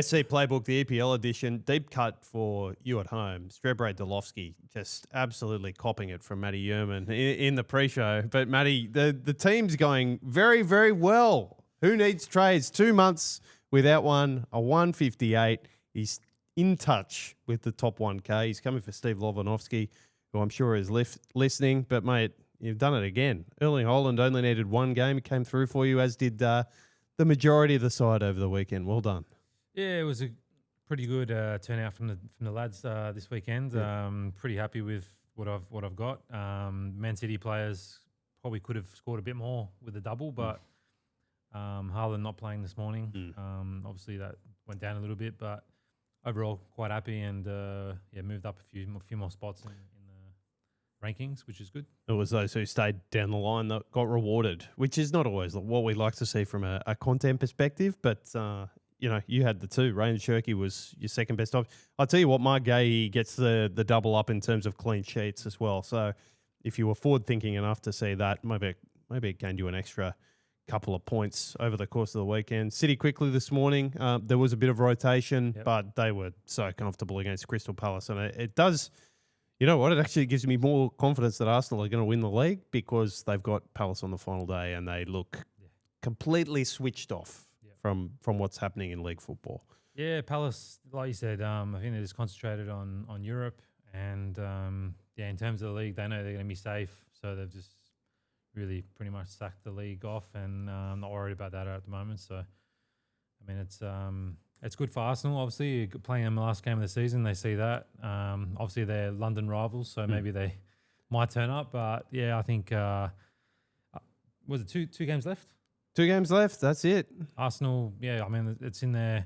SC Playbook, the EPL edition, deep cut for you at home. Strebre Delovsky just absolutely copping it from Matty Jurman in the pre-show. But Matty, the team's going very, very well. Who needs trades? 2 months without one, a 158. He's in touch with the top 1K. He's coming for Steve Lovanovsky, who I'm sure is listening. But, mate, you've done it again. Erling Haaland only needed one game. He came through for you, as did the majority of the side over the weekend. Well done. Yeah, it was a pretty good turnout from the lads this weekend. Yeah. Pretty happy with what I've got. Man City players probably could have scored a bit more with a double, but Haaland not playing this morning. Obviously that went down a little bit, but overall quite happy and moved up a few more spots in the rankings, which is good. It was those who stayed down the line that got rewarded, which is not always what we like to see from a content perspective, but. You had the two. Rayan Cherki was your second best option. I'll tell you what, Margay gets the double up in terms of clean sheets as well. So if you were forward-thinking enough to see that, maybe it gained you an extra couple of points over the course of the weekend. City quickly this morning. There was a bit of rotation, but they were so comfortable against Crystal Palace. And it does, you know what, it actually gives me more confidence that Arsenal are going to win the league because they've got Palace on the final day and they look completely switched off. From what's happening in league football. Yeah, Palace, like you said, I think they're just concentrated on Europe. And, in terms of the league, they know they're going to be safe. So they've just really pretty much sacked the league off and I'm not worried about that at the moment. So, I mean, it's good for Arsenal, obviously. Playing them the last game of the season, they see that. Obviously, they're London rivals, so maybe they might turn up. But, yeah, I think, was it two games left? 2 games left. That's it. Arsenal, I mean, it's in their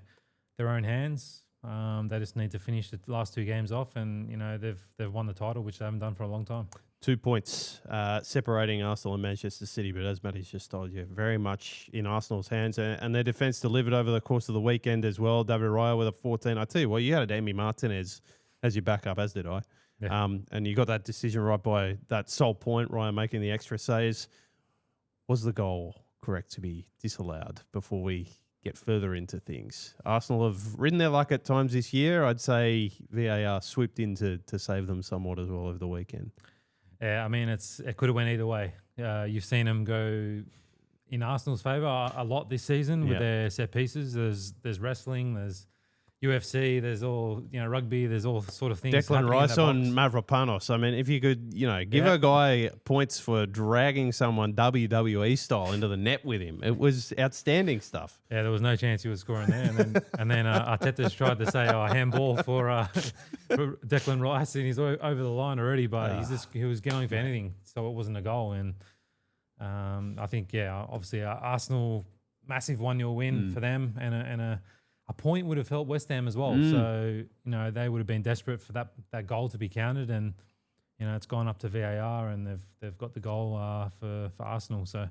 own hands. They just need to finish the last 2 games off, and they've won the title, which they haven't done for a long time. 2 points separating Arsenal and Manchester City, but as Matty's just told you, very much in Arsenal's hands, and their defence delivered over the course of the weekend as well. David Raya with a 14. I tell you what, you had Emi Martinez as your backup, as did I. Yeah. And you got that decision right by that sole point, Raya making the extra saves. Was the goal correct to be disallowed before we get further into things? Arsenal have ridden their luck at times this year. I'd say VAR swooped in to save them somewhat as well over the weekend. Yeah, I mean, it could have went either way. You've seen them go in Arsenal's favour a lot this season with their set pieces. There's wrestling, there's UFC, there's all, rugby, there's all sort of things. Declan Rice on Mavropanos. I mean, if you could, give a guy points for dragging someone WWE style into the net with him, it was outstanding stuff. Yeah, there was no chance he was scoring there. And then Arteta's tried to say, handball for Declan Rice, and he's over the line already, but he was going for anything, so it wasn't a goal. And I think, obviously Arsenal, massive 1-0 win for them, and a point would have helped West Ham as well. So, they would have been desperate for that goal to be counted. And, it's gone up to VAR and they've got the goal for Arsenal. So,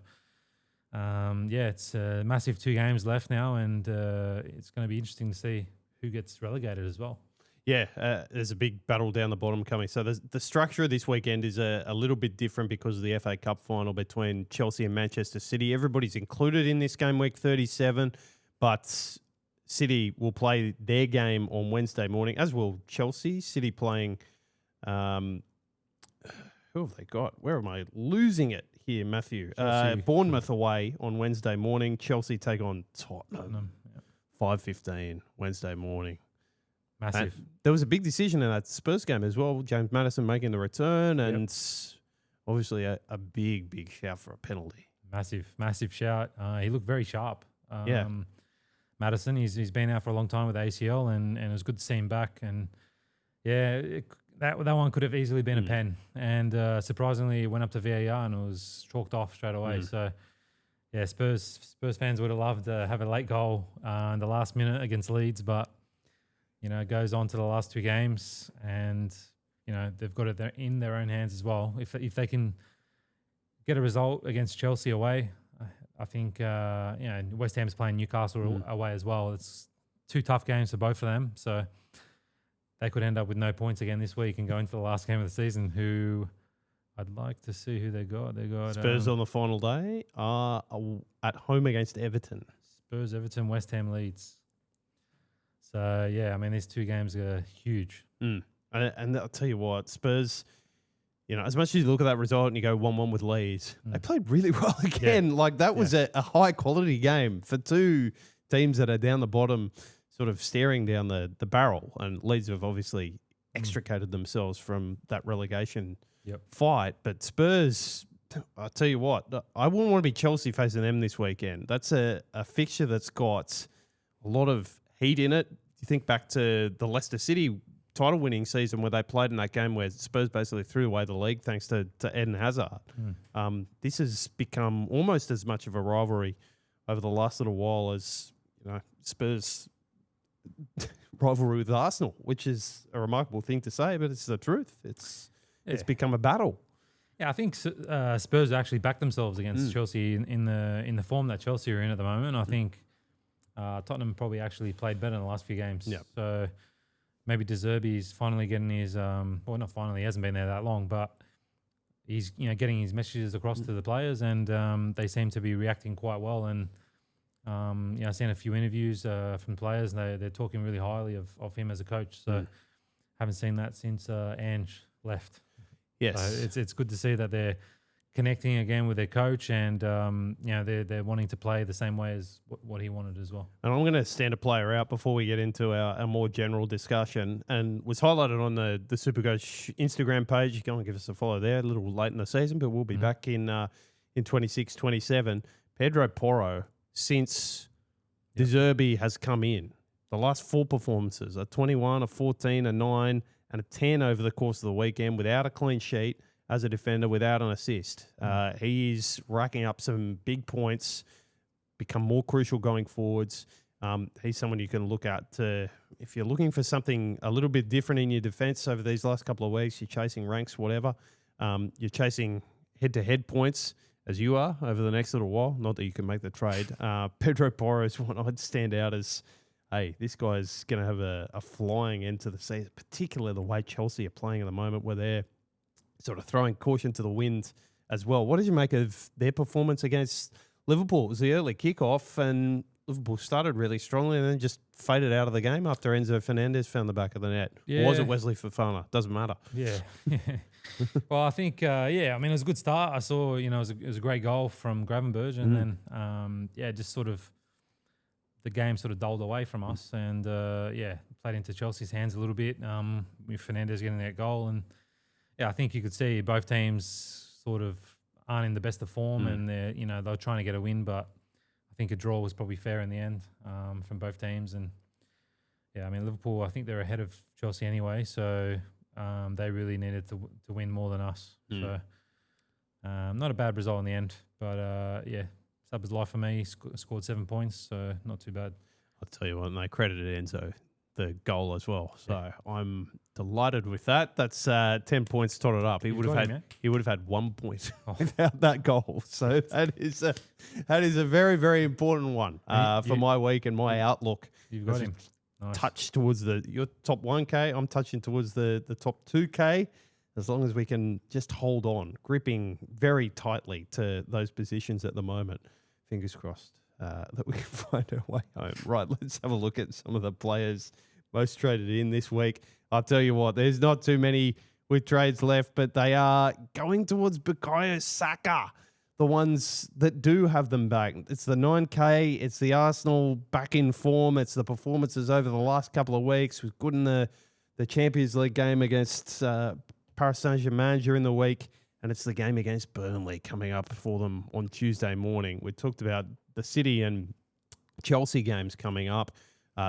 it's a massive 2 games left now. And it's going to be interesting to see who gets relegated as well. Yeah, there's a big battle down the bottom coming. So the structure of this weekend is a little bit different because of the FA Cup final between Chelsea and Manchester City. Everybody's included in this game week 37, but City will play their game on Wednesday morning, as will Chelsea. City playing, who have they got? Where am I losing it here, Matthew? Bournemouth away on Wednesday morning. Chelsea take on Tottenham. 5:15 Wednesday morning. Massive. And there was a big decision in that Spurs game as well. James Maddison making the return and obviously a big shout for a penalty. Massive shout. He looked very sharp. Maddison, he's been out for a long time with ACL, and it was good to see him back. And that one could have easily been a pen. And surprisingly, it went up to VAR and it was chalked off straight away. So, Spurs fans would have loved to have a late goal in the last minute against Leeds, but it goes on to the last 2 games, and they've got it in their own hands as well. If they can get a result against Chelsea away, I think, West Ham's playing Newcastle away as well. It's 2 tough games for both of them. So they could end up with no points again this week and go into the last game of the season, who I'd like to see who they got. They got Spurs on the final day are at home against Everton. Spurs, Everton, West Ham, Leeds. So, yeah, I mean, these 2 games are huge. And I'll tell you what, Spurs, as much as you look at that result and you go 1-1 with Leeds, they played really well again. Yeah. That was a high-quality game for 2 teams that are down the bottom, sort of staring down the barrel. And Leeds have obviously extricated themselves from that relegation fight. But Spurs, I'll tell you what, I wouldn't want to be Chelsea facing them this weekend. That's a fixture that's got a lot of heat in it. You think back to the Leicester City title-winning season where they played in that game where Spurs basically threw away the league thanks to Eden Hazard. This has become almost as much of a rivalry over the last little while as Spurs rivalry with Arsenal, which is a remarkable thing to say, but it's the truth. It's become a battle. Yeah, I think Spurs actually backed themselves against Chelsea in the form that Chelsea are in at the moment. I think Tottenham probably actually played better in the last few games. Yep. So maybe De Zerbi's finally getting his not finally, he hasn't been there that long, but he's getting his messages across to the players, and they seem to be reacting quite well. And I've seen a few interviews from players, and they're talking really highly of him as a coach. So haven't seen that since Ange left. Yes, so it's good to see that they're connecting again with their coach, and they're wanting to play the same way as what he wanted as well. And I'm going to stand a player out before we get into our more general discussion, and was highlighted on the Supercoach Instagram page. You can give us a follow there. A little late in the season, but we'll be back in 26-27. Pedro Porro, since De Zerbi has come in, the last 4 performances, a 21, a 14, a 9, and a 10 over the course of the weekend without a clean sheet as a defender, without an assist. He is racking up some big points, become more crucial going forwards. He's someone you can look at if you're looking for something a little bit different in your defence over these last couple of weeks. You're chasing ranks, whatever. You're chasing head-to-head points, as you are, over the next little while. Not that you can make the trade. Pedro Porro is one I'd stand out as, hey, this guy's going to have a flying end to the season, particularly the way Chelsea are playing at the moment, where they're sort of throwing caution to the wind as well. What did you make of their performance against Liverpool? It was the early kickoff, and Liverpool started really strongly and then just faded out of the game after Enzo Fernandez found the back of the net. Yeah. Or was it Wesley Fofana? Doesn't matter. Yeah. Well, I think, I mean, it was a good start. I saw, it was a great goal from Gravenberch, and then, just sort of the game sort of dulled away from us, and, played into Chelsea's hands a little bit with Fernandez getting that goal. And, I think you could see both teams sort of aren't in the best of form, and they're trying to get a win, but I think a draw was probably fair in the end from both teams. And I mean, Liverpool, I think they're ahead of Chelsea anyway, so they really needed to win more than us. So not a bad result in the end, but sub was life for me. Scored 7 points, so not too bad. I'll tell you what, they credited Enzo the goal as well. So I'm delighted with that. That's 10 points totted up. He would have had 1 point without that goal. So that is a very, very important one for my week and my outlook. You've got him. Nice. Touch towards your top 1K. I'm touching towards the top 2K. As long as we can just hold on, gripping very tightly to those positions at the moment. Fingers crossed that we can find our way home. Right, let's have a look at some of the players most traded in this week. I'll tell you what, there's not too many with trades left, but they are going towards Bukayo, Saka, the ones that do have them back. It's the 9K, it's the Arsenal back in form, it's the performances over the last couple of weeks. Was good in the Champions League game against Paris Saint-Germain during the week, and it's the game against Burnley coming up for them on Tuesday morning. We talked about the City and Chelsea games coming up.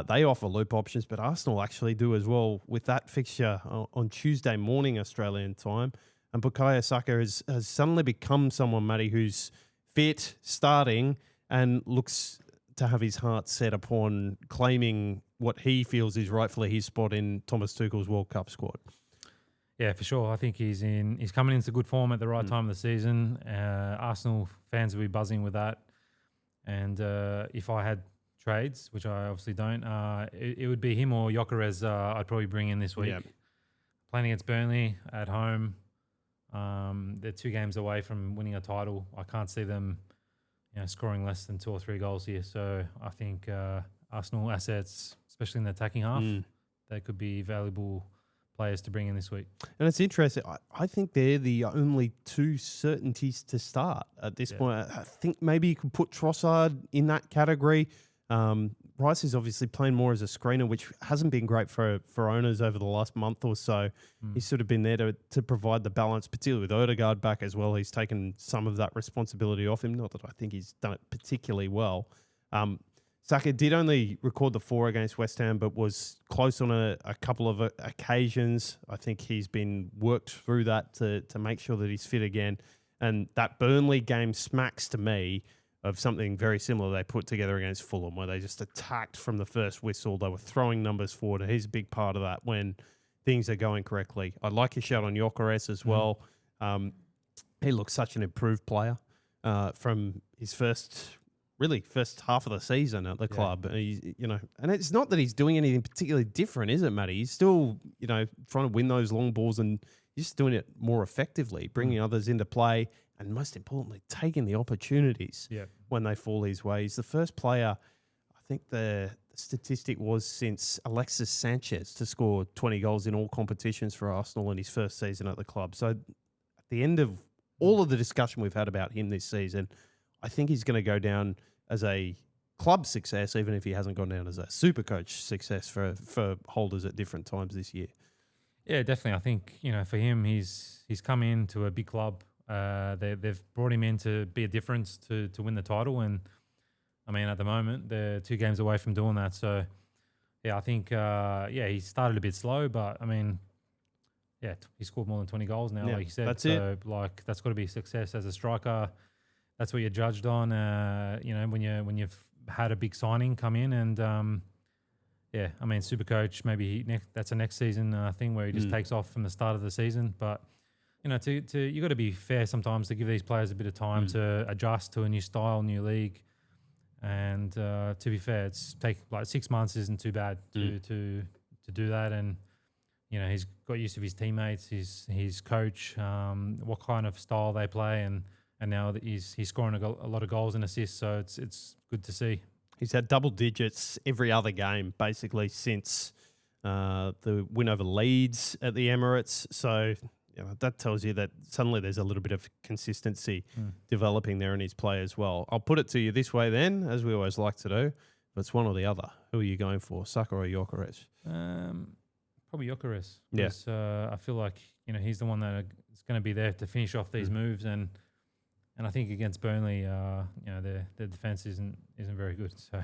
They offer loop options, but Arsenal actually do as well with that fixture on Tuesday morning Australian time. And Bukayo Saka has suddenly become someone, Matty, who's fit, starting, and looks to have his heart set upon claiming what he feels is rightfully his spot in Thomas Tuchel's World Cup squad. Yeah, for sure. I think he's coming into good form at the right time of the season. Arsenal fans will be buzzing with that. And if I had trades, which I obviously don't, it would be him or Gyökeres I'd probably bring in this week. Yep. Playing against Burnley at home. They're 2 games away from winning a title. I can't see them scoring less than 2 or 3 goals here. So I think Arsenal assets, especially in the attacking half. They could be valuable players to bring in this week. And it's interesting. I think they're the only two certainties to start at this point. I think maybe you could put Trossard in that category. Rice is obviously playing more as a screener, which hasn't been great for owners over the last month or so. He's sort of been there to provide the balance, particularly with Odegaard back as well. He's taken some of that responsibility off him. Not that I think he's done it particularly well. Saka did only record the 4 against West Ham, but was close on a couple of occasions. I think he's been worked through that to make sure that he's fit again. And that Burnley game smacks to me of something very similar they put together against Fulham, where they just attacked from the first whistle. They were throwing numbers forward, and he's a big part of that when things are going correctly. I like your shout on Gyökeres as well. He looks such an improved player from his first half of the season at the club. And it's not that he's doing anything particularly different, is it, Matty? He's still, trying to win those long balls, and he's just doing it more effectively, bringing others into play, and most importantly, taking the opportunities when they fall his way. He's the first player, I think the statistic was since Alexis Sanchez to score 20 goals in all competitions for Arsenal in his first season at the club. So at the end of all of the discussion we've had about him this season, I think he's going to go down as a club success, even if he hasn't gone down as a Supercoach success for holders at different times this year. Yeah, definitely. I think, for him, he's come into a big club. They've brought him in to be a difference to win the title. And, I mean, at the moment, they're 2 games away from doing that. So, I think, he started a bit slow, but, I mean, he scored more than 20 goals now, like you said. That's it. That's got to be a success as a striker. That's what you're judged on, when you've had a big signing come in. And, I mean, Supercoach, maybe that's a next season thing where he just takes off from the start of the season. But, you got to be fair sometimes to give these players a bit of time to adjust to a new style, new league. And to be fair, it's take 6 months isn't too bad to do that. And, he's got used to his teammates, his coach, what kind of style they play, and now that he's scoring a lot of goals and assists, so it's good to see. He's had double digits every other game, basically, since the win over Leeds at the Emirates. So that tells you that suddenly there's a little bit of consistency developing there in his play as well. I'll put it to you this way then, as we always like to do. If it's one or the other, who are you going for, Saka or Gyökeres? Probably Gyökeres. Because I feel like he's the one that is going to be there to finish off these moves, and I think against Burnley, their defense isn't very good. So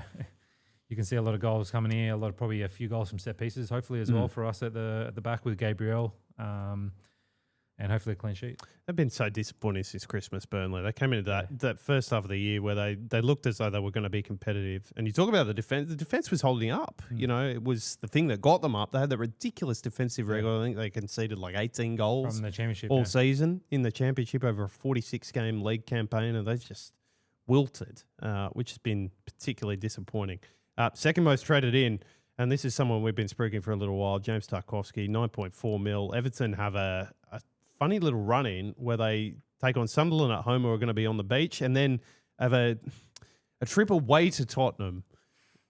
you can see a lot of goals coming here, probably a few goals from set pieces, hopefully as well for us at the back with Gabriel, and hopefully a clean sheet. They've been so disappointing since Christmas, Burnley. They came into that first half of the year where they looked as though they were going to be competitive. And you talk about the defense. The defense was holding up. It was the thing that got them up. They had that ridiculous defensive record. I think they conceded 18 goals from the championship all season in the championship over a 46-game league campaign, and they just wilted, which has been particularly disappointing. Second most traded in, and this is someone we've been speaking for a little while, James Tarkowski, 9.4 mil. Everton have a funny little run-in where they take on Sunderland at home, who are going to be on the beach, and then have a trip away to Tottenham,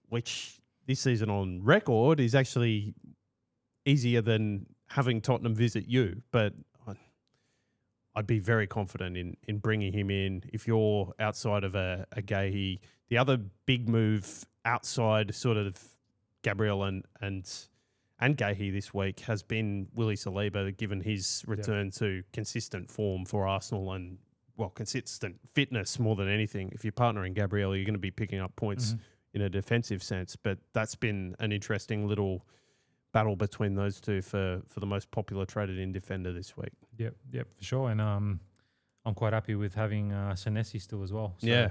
which this season on record is actually easier than having Tottenham visit you. But I'd be very confident in bringing him in if you're outside of a Gahey. The other big move outside sort of Gabriel and Gahey this week has been Willie Saliba, given his return to consistent form for Arsenal and, consistent fitness more than anything. If you're partnering Gabriel, you're going to be picking up points in a defensive sense. But that's been an interesting little battle between those two for the most popular traded in defender this week. Yep, for sure. And I'm quite happy with having Senesi still as well. So,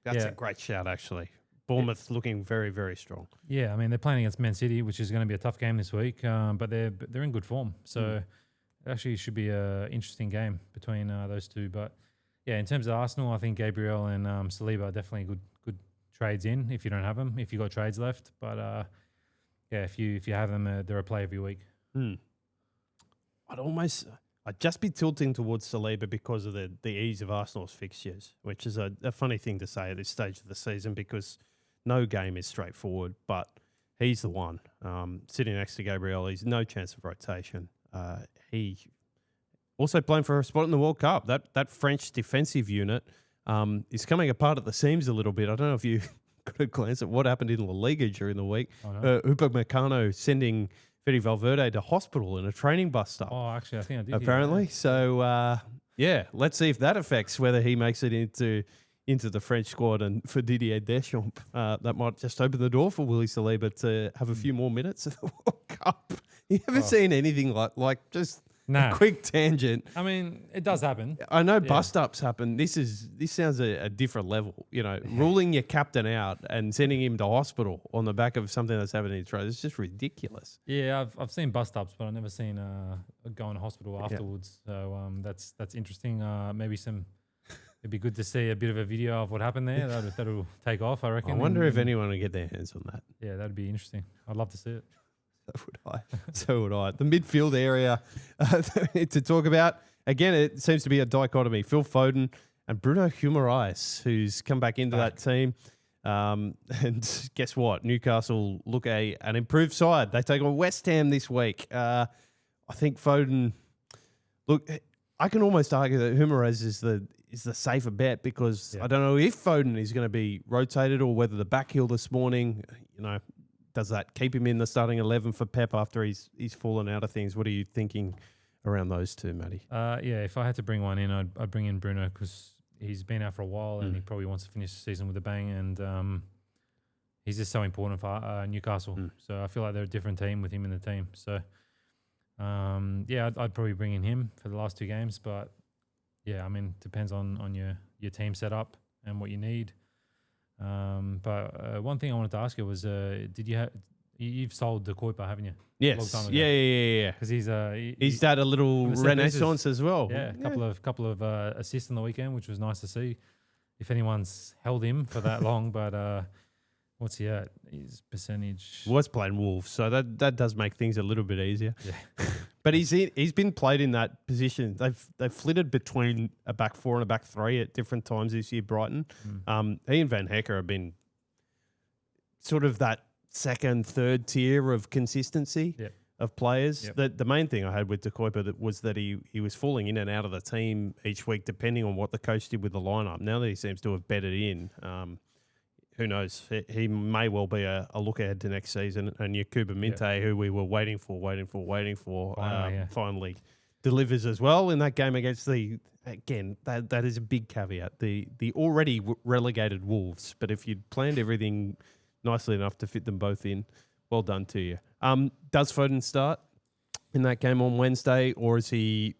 that's a great shout, actually. Bournemouth looking very, very strong. Yeah, I mean, they're playing against Man City, which is going to be a tough game this week, but they're in good form. So it actually should be an interesting game between those two. But, in terms of Arsenal, I think Gabriel and Saliba are definitely good trades in if you don't have them, if you've got trades left. But, if you have them, they're a play every week. I'd just be tilting towards Saliba because of the ease of Arsenal's fixtures, which is a funny thing to say at this stage of the season because No game is straightforward, but he's the one. Sitting next to Gabriel, he's no chance of rotation. He also playing for a spot in the World Cup. That French defensive unit is coming apart at the seams a little bit. I don't know if you got a glance at what happened in La Liga during the week. Oh, no. Upamecano sending Fede Valverde to hospital in a training bus stop. Oh, actually, I think I did. Apparently. So, let's see if that affects whether he makes it into the French squad. And for Didier Deschamps, that might just open the door for Willy Saliba to have a few more minutes of the World Cup. You haven't seen anything like just a quick tangent. I mean, it does happen. I know bust-ups happen. This sounds a different level. Ruling your captain out and sending him to hospital on the back of something that's happening in trade. It's just ridiculous. Yeah, I've seen bust-ups, but I've never seen going to hospital afterwards. So that's interesting. It'd be good to see a bit of a video of what happened there. That'll take off, I reckon. I wonder if anyone will get their hands on that. Yeah, that'd be interesting. I'd love to see it. So would I. The midfield area to talk about. Again, it seems to be a dichotomy. Phil Foden and Bruno Guimaraes, who's come back into that team. And guess what? Newcastle look an improved side. They take on West Ham this week. I think Foden... Look, I can almost argue that Guimaraes is the safer bet because I don't know if Foden is going to be rotated or whether the back heel this morning, does that keep him in the starting 11 for Pep after he's fallen out of things? What are you thinking around those two, Matty? If I had to bring one in, I'd bring in Bruno because he's been out for a while and he probably wants to finish the season with a bang, and he's just so important for Newcastle. So I feel like they're a different team with him in the team. So I'd probably bring in him for the last two games, but yeah, I mean, depends on your team setup and what you need. But one thing I wanted to ask you was, you've sold the Kuiper, haven't you? Yes. A long time ago. Yeah. Because he's had a little renaissance as well. Yeah, a couple of assists on the weekend, which was nice to see. If anyone's held him for that long, but what's he at? His percentage was playing Wolves, so that does make things a little bit easier. Yeah. But he's been played in that position. They've flitted between a back four and a back three at different times this year, Brighton. He and Van Hecker have been sort of that second, third tier of consistency of players. The main thing I had with De Kuiper was that he was falling in and out of the team each week depending on what the coach did with the lineup. Now that he seems to have bedded in, who knows? He may well be a look ahead to next season. And Yakuba Minte, who we were waiting for, finally delivers as well in that game against that is a big caveat. The already relegated Wolves, but if you'd planned everything nicely enough to fit them both in, well done to you. Does Foden start in that game on Wednesday, or is he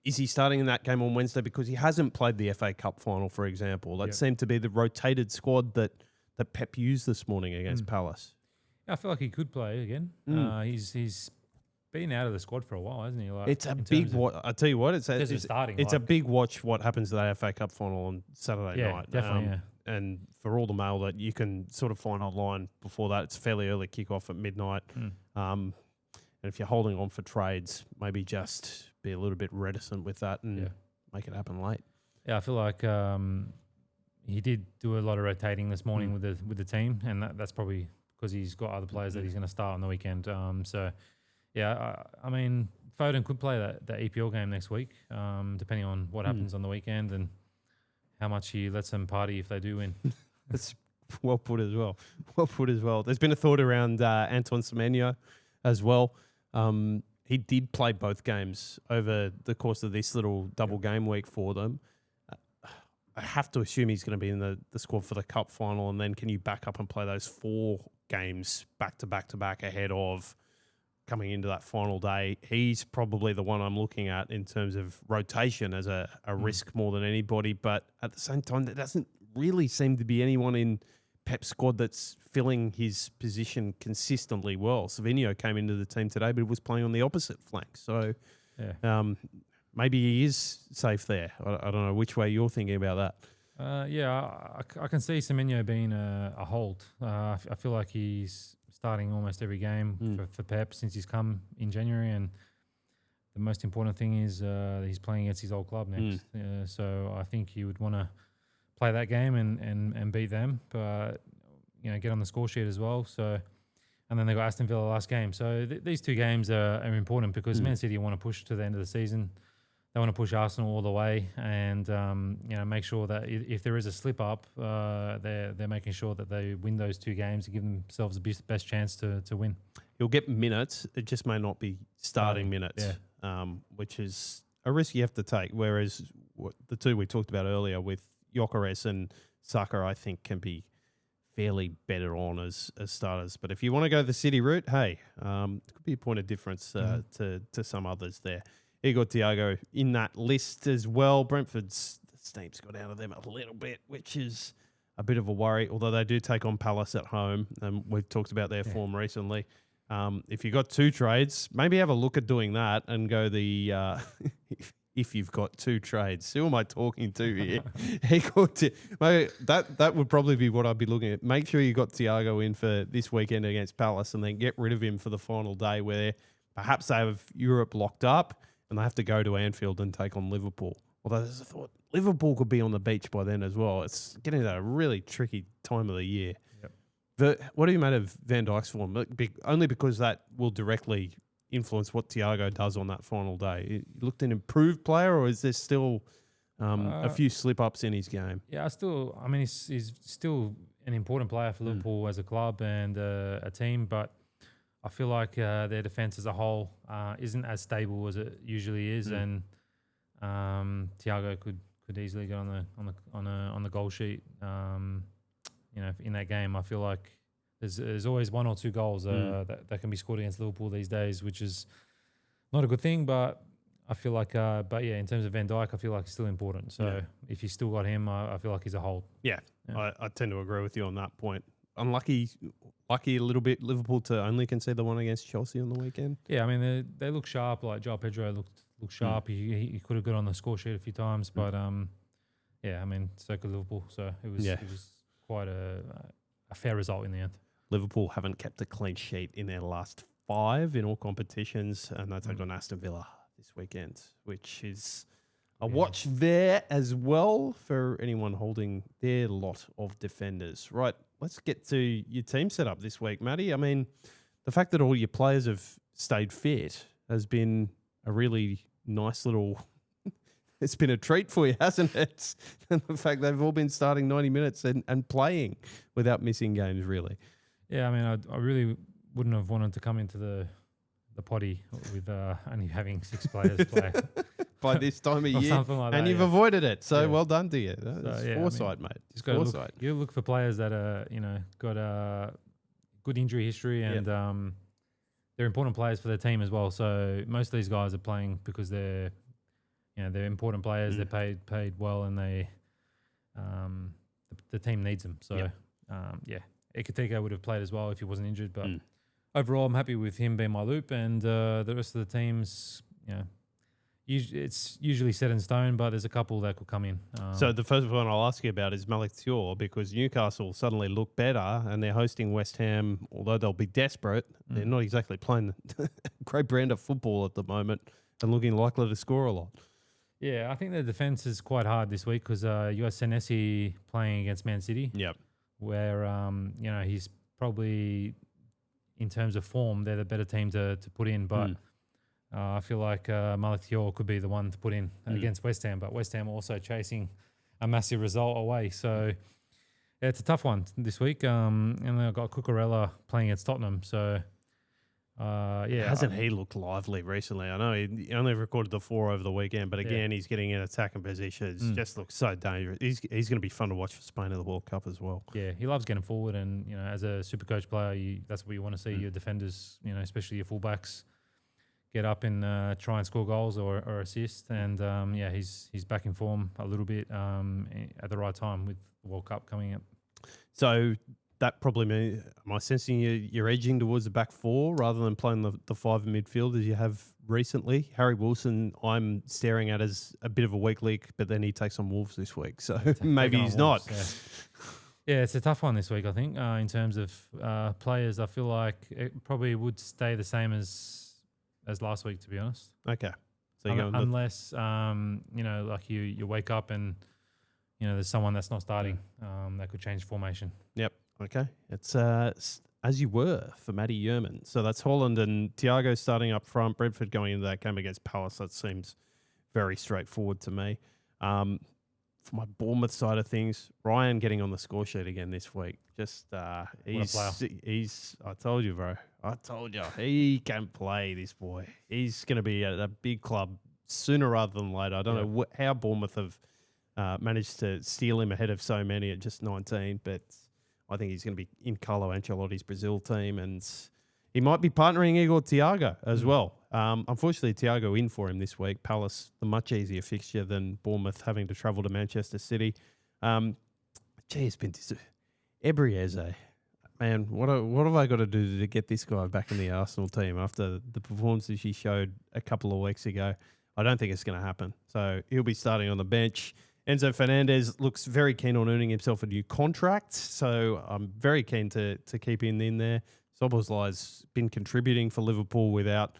starting in that game on Wednesday because he hasn't played the FA Cup final, for example? That seemed to be the rotated squad that Pep used this morning against Palace. I feel like he could play again. He's been out of the squad for a while, hasn't he? It's a big watch. I tell you what, it's a big watch. What happens to that FA Cup final on Saturday night? Definitely. And for all the mail that you can sort of find online before that, it's fairly early kickoff at midnight. And if you're holding on for trades, maybe just be a little bit reticent with that and make it happen late. Yeah, I feel like he did do a lot of rotating this morning with the team, and that's probably because he's got other players that he's going to start on the weekend. I mean, Foden could play that EPL game next week, depending on what happens on the weekend and how much he lets them party if they do win. That's well put as well. There's been a thought around Antoine Semenyo as well. He did play both games over the course of this little double game week for them. I have to assume he's going to be in the squad for the cup final, and then can you back up and play those 4 games back to back ahead of coming into that final day? He's probably the one I'm looking at in terms of rotation as a risk more than anybody, but at the same time, there doesn't really seem to be anyone in Pep's squad that's filling his position consistently well. Savinho came into the team today, but was playing on the opposite flank, so maybe he is safe there. I don't know which way you're thinking about that. I can see Semenyo being a hold. I feel like he's starting almost every game for Pep since he's come in January, and the most important thing is he's playing against his old club next. So I think he would want to play that game and beat them. But get on the score sheet as well. So, and then they got Aston Villa last game. So these two games are important because Man City want to push to the end of the season. They want to push Arsenal all the way, and make sure that if there is a slip up, they're making sure that they win those two games to give themselves the best chance to win. You'll get minutes; it just may not be starting minutes, which is a risk you have to take. Whereas the two we talked about earlier with Gyökeres and Saka, I think can be fairly better on as starters. But if you want to go the City route, hey, it could be a point of difference to some others there. Igor Thiago in that list as well. Brentford's steam's got out of them a little bit, which is a bit of a worry, although they do take on Palace at home, and we've talked about their form recently. If you've got two trades, maybe have a look at doing that and go the if you've got two trades. Who am I talking to here? That would probably be what I'd be looking at. Make sure you got Thiago in for this weekend against Palace and then get rid of him for the final day where perhaps they have Europe locked up and they have to go to Anfield and take on Liverpool. Although there's a thought, Liverpool could be on the beach by then as well. It's getting to a really tricky time of the year. Yep. What do you make of Van Dijk's form? Only because that will directly influence what Thiago does on that final day. You looked an improved player, or is there still a few slip-ups in his game? Yeah, he's still an important player for Liverpool as a club and a team, but I feel like their defence as a whole isn't as stable as it usually is, and Thiago could easily go on the goal sheet. In that game, I feel like there's always one or two goals that can be scored against Liverpool these days, which is not a good thing. But I feel like, in terms of Van Dijk, I feel like he's still important. So if you still got him, I feel like he's a hold. Yeah. I tend to agree with you on that point. Lucky a little bit, Liverpool to only concede the one against Chelsea on the weekend. Yeah, I mean, they look sharp. Like João Pedro looked sharp. He could have got on the score sheet a few times, but so could Liverpool. So it was quite a fair result in the end. Liverpool haven't kept a clean sheet in their last 5 in all competitions, and they take on Aston Villa this weekend, which is a watch there as well for anyone holding their lot of defenders. Right, let's get to your team setup this week, Matty. I mean, the fact that all your players have stayed fit has been a really nice little... It's been a treat for you, hasn't it? And the fact they've all been starting 90 minutes and playing without missing games, really. Yeah, I mean, I really wouldn't have wanted to come into the potty with only having 6 players play. By this time of year. Something like and that, you've avoided it. So well done to you. That's foresight, mate. Just foresight. You look for players that are, got a good injury history and they're important players for their team as well. So most of these guys are playing because they're important players. They're paid well, and they the team needs them. So Ekitike would have played as well if he wasn't injured. But overall, I'm happy with him being my loop, and the rest of the teams, it's usually set in stone, but there's a couple that could come in. So the first one I'll ask you about is Malik Thiaw, because Newcastle suddenly look better and they're hosting West Ham. Although they'll be desperate, they're not exactly playing a great brand of football at the moment and looking likely to score a lot. Yeah, I think the defense is quite hard this week because you got Senesi playing against Man City. Yep. Where he's probably, in terms of form, they're the better team to put in. But I feel like Malik Thiaw could be the one to put in against West Ham. But West Ham are also chasing a massive result away. So it's a tough one this week. And then I've got Cucurella playing against Tottenham. So hasn't he looked lively recently? I know he only recorded the 4 over the weekend, but again, he's getting in attacking positions. Just looks so dangerous. He's going to be fun to watch for Spain at the World Cup as well. Yeah, he loves getting forward, and as a Supercoach player, that's what you want to see your defenders, especially your fullbacks, get up and try and score goals or assist. And he's back in form a little bit at the right time with the World Cup coming up. So that probably means, am I sensing you're edging towards the back 4 rather than playing the 5 in midfield as you have recently? Harry Wilson, I'm staring at as a bit of a weak link, but then he takes on Wolves this week, so maybe he's not. Yeah, it's a tough one this week, I think, in terms of players. I feel like it probably would stay the same as last week, to be honest. Okay. So unless, like you wake up and, there's someone that's not starting that could change formation. Yep. Okay. It's as you were for Matty Jurman. So that's Holland and Thiago starting up front. Brentford going into that game against Palace. That seems very straightforward to me. For my Bournemouth side of things, Ryan getting on the score sheet again this week. Just he's I told you, bro. I told you. He can play, this boy. He's going to be at a big club sooner rather than later. I don't know how Bournemouth have managed to steal him ahead of so many at just 19, but I think he's going to be in Carlo Ancelotti's Brazil team, and he might be partnering Igor Thiago as well. Unfortunately, Thiago in for him this week. Palace, the much easier fixture than Bournemouth having to travel to Manchester City. It's been Ebrieze. Man, what have I got to do to get this guy back in the Arsenal team after the performances he showed a couple of weeks ago? I don't think it's going to happen. So he'll be starting on the bench. Enzo Fernandez looks very keen on earning himself a new contract, so I'm very keen to keep him in there. Szoboszlai's been contributing for Liverpool without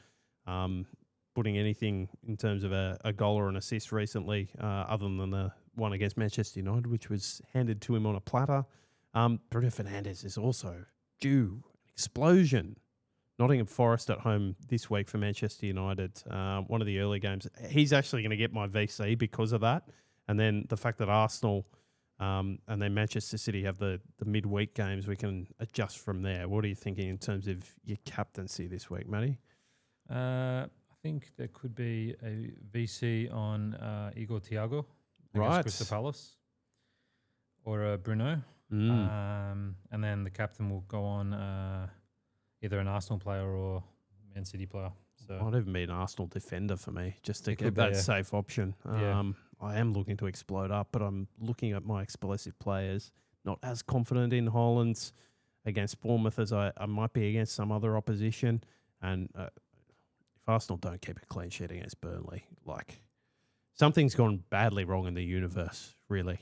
putting anything in terms of a goal or an assist recently, other than the one against Manchester United, which was handed to him on a platter. Bruno Fernandes is also due an explosion. Nottingham Forest at home this week for Manchester United, one of the early games. He's actually going to get my VC because of that. And then the fact that Arsenal and then Manchester City have the midweek games, we can adjust from there. What are you thinking in terms of your captaincy this week, Matty? I think there could be a VC on Igor Thiago against Crystal Palace or Bruno. And then the captain will go on either an Arsenal player or Man City player. So might even be an Arsenal defender for me, just to get that safe option. I am looking to explode up, but I'm looking at my explosive players. Not as confident in Holland against Bournemouth as I might be against some other opposition. And if Arsenal don't keep a clean sheet against Burnley, like something's gone badly wrong in the universe, really,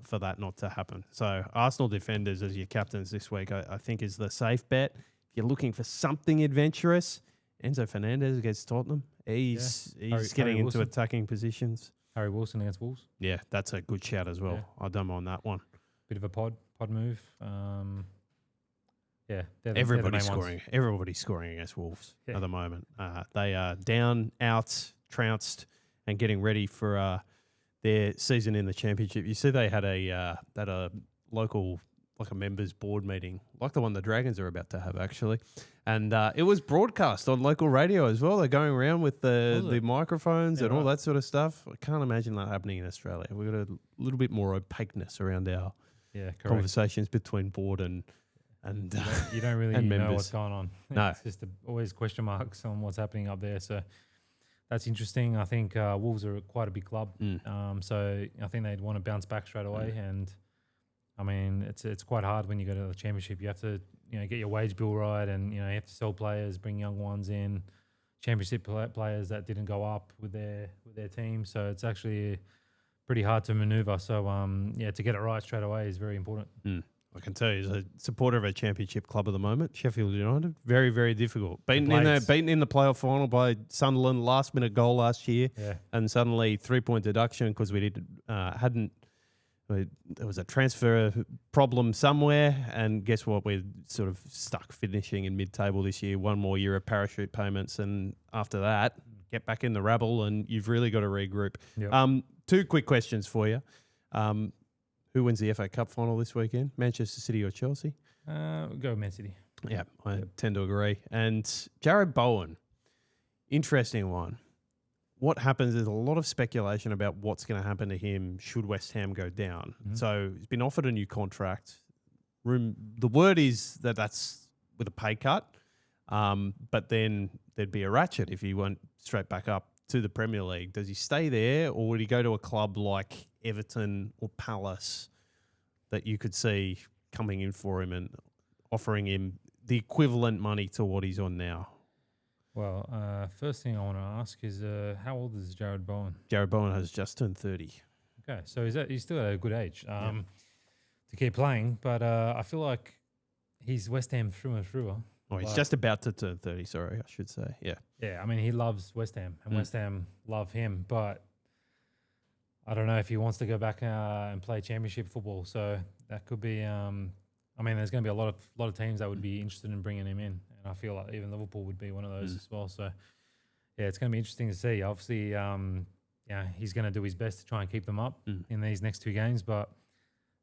for that not to happen. So Arsenal defenders as your captains this week, I think is the safe bet. If you're looking for something adventurous, Enzo Fernandez against Tottenham. He's getting into attacking positions. Harry Wilson against Wolves. Yeah, that's a good shout as well. Yeah. I don't mind that one. Bit of a pod move. Everybody's scoring. Everybody's scoring against Wolves at the moment. They are down, out, trounced, and getting ready for their season in the Championship. You see, they had a local, like a members board meeting, like the one the Dragons are about to have, actually. And it was broadcast on local radio as well. They're going around with the microphones and all that sort of stuff. I can't imagine that happening in Australia. We've got a little bit more opaqueness around our conversations between board and you don't really know members. What's going on. No. It's just always question marks on what's happening up there. So that's interesting. I think Wolves are quite a big club. So I think they'd want to bounce back straight away. And I mean, it's quite hard when you go to the Championship. You have to get your wage bill right, and you have to sell players, bring young ones in, Championship players that didn't go up with their team. So it's actually pretty hard to maneuver. So to get it right straight away is very important. I can tell you, as a supporter of a Championship club at the moment, Sheffield United, very, very difficult. Beaten in the playoff final by Sunderland, last minute goal last year, and suddenly 3-point deduction because we there was a transfer problem somewhere, and guess what? We're sort of stuck finishing in mid-table this year. One more year of parachute payments, and after that, get back in the rabble, and you've really got to regroup. Yep. 2 quick questions for you. Who wins the FA Cup final this weekend? Manchester City or Chelsea? We'll go Man City. Yeah, I tend to agree. And Jared Bowen, interesting one. What happens is a lot of speculation about what's going to happen to him should West Ham go down. So he's been offered a new contract. The word is that that's with a pay cut, but then there'd be a ratchet if he went straight back up to the Premier League. Does he stay there, or would he go to a club like Everton or Palace that you could see coming in for him and offering him the equivalent money to what he's on now? Well, first thing I want to ask is how old is Jared Bowen? Jared Bowen has just turned 30. Okay, so he's still at a good age to keep playing, but I feel like he's West Ham through and through. Oh, he's just about to turn 30, sorry, I should say. Yeah. Yeah, I mean, he loves West Ham, and West Ham love him, but I don't know if he wants to go back and play Championship football, so that could be... I mean, there's going to be a lot of teams that would be interested in bringing him in, and I feel like even Liverpool would be one of those as well. So, yeah, it's going to be interesting to see. Obviously, he's going to do his best to try and keep them up in these next 2 games, but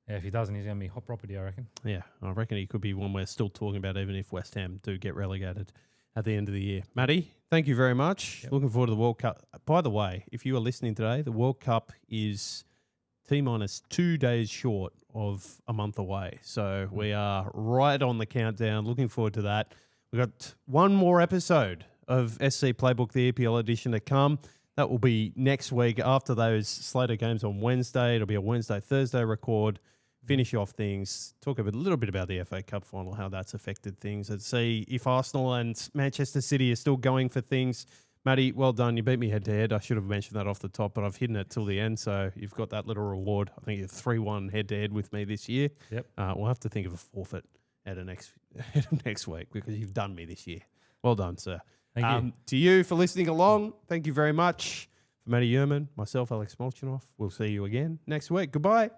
yeah, if he doesn't, he's going to be hot property, I reckon. Yeah, I reckon he could be one we're still talking about, even if West Ham do get relegated at the end of the year. Matty, thank you very much. Yep. Looking forward to the World Cup. By the way, if you are listening today, the World Cup is T-minus 2 days short of a month away. So we are right on the countdown. Looking forward to that. We've got one more episode of SC Playbook, the EPL edition to come. That will be next week after those Slater games on Wednesday. It'll be a Wednesday, Thursday record. Finish off things, talk a little bit about the FA Cup final, how that's affected things, and see if Arsenal and Manchester City are still going for things. Matty, well done. You beat me head-to-head. I should have mentioned that off the top, but I've hidden it till the end, so you've got that little reward. I think you're 3-1 head-to-head with me this year. Yep. We'll have to think of a forfeit at next week because you've done me this year. Well done, sir. Thank you. To you for listening along, thank you very much. For Matt Jurman, myself, Alex Molchanoff, we'll see you again next week. Goodbye.